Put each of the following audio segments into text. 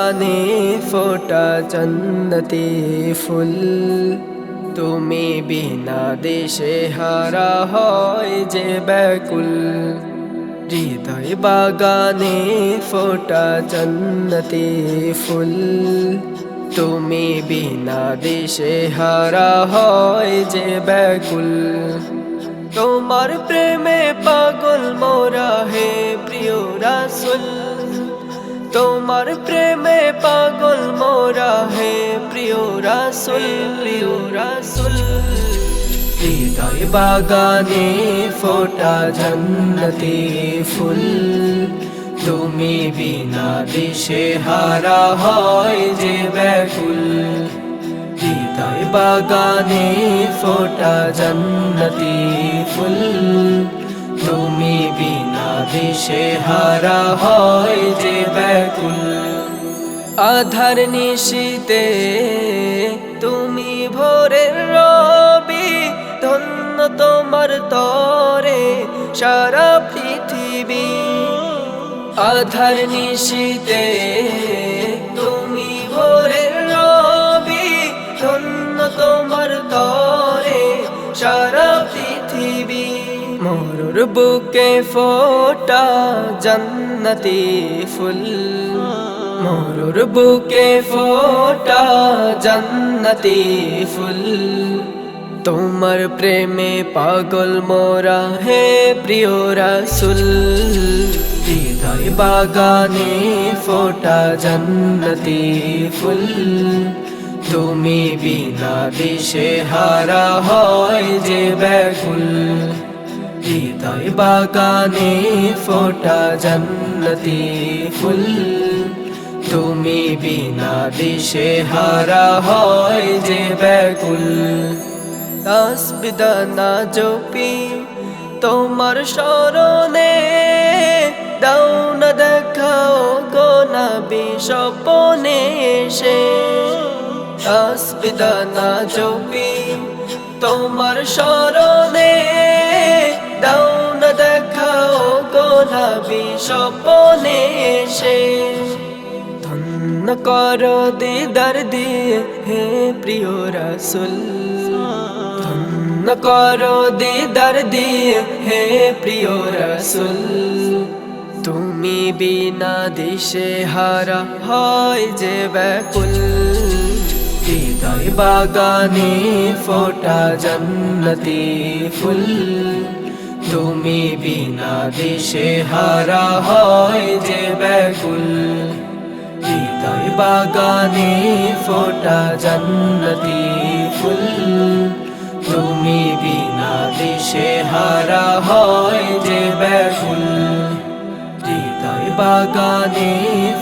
বাগানে ফোটা জন্নতি ফুল, তুমি বিনা দেশে হারা হয় যে ব্যাকুল। হৃদয় বাগানে ফোটা জন্নতি ফুল, তুমি বিনা দেশে হারা হয় যে ব্যাকুল। তোমার প্রেমে পাগল মোরা হে প্রিয় রাসূল, তোমার প্রেমে পাগল মোরা হে প্রিয় রাসূল, প্রিয় রাসূল। হৃদয় বাগানে ফোটা জন্নতি ফুল, তুমি বিনা দিশে হারা হয় যে ব্যাকুল। হৃদয় বাগানে ফোটা জন্নতি ফুল, তুমি বিনা দিশে হারা হয় যে ব্যাকুল। আধার নিশীতে তুমি ভোরের রবি, ধন্য তোমার তরে সারা পৃথিবী। আধার নিশীতে তুমি ভোরের রবি, ধন্য তোমার তরে সারা পৃথিবী। মরুর বুকে ফোটা জন্নতি ফুল, মরুর বুকে ফোটা জন্নতি ফুল, তোমার প্রেমে পাগল মোরা হে প্রিয় রাসূল। হৃদয় বাগানে ফোটা জন্নতি ফুল, তুমি বিনা দিশে হারা হয় যে ব্যাকুল। হৃদয় বাগানে ফোটা জন্নতি ফুল, তুমি বিনা দিশে হারা হয় যে ব্যাকুল। তাসবিহ না জপি তোমার শরণে, দাও না দেখাও গো নবী স্বপ্নে এসে। তাসবিহ না জপি তোমার শরণে, দাও না দেখাও গো নবী স্বপ্নে এসে। ধন্য করো দিদার দিয়ে হে প্রিয় রাসূল, ধন্য করো দিদার দিয়ে হে প্রিয় রাসূল, তুমি বিনা দিশে হারা হয় যে ব্যাকুল। হৃদয় বাগানে ফোটা জন্নতি ফুল, তুমি বিনা দিশে হারা হয় যে ব্যাকুল। হৃদয় বাগানে ফোটা জন্নতি ফুল, তুমি বিনা দিশে হারা হয় যে ব্যাকুল। হৃদয় বাগানে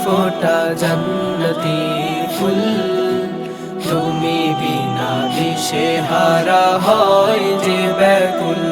ফোটা জন্নতি ফুল, তুমি বিনা দিশে হারা হয় যে ব্যাকুল।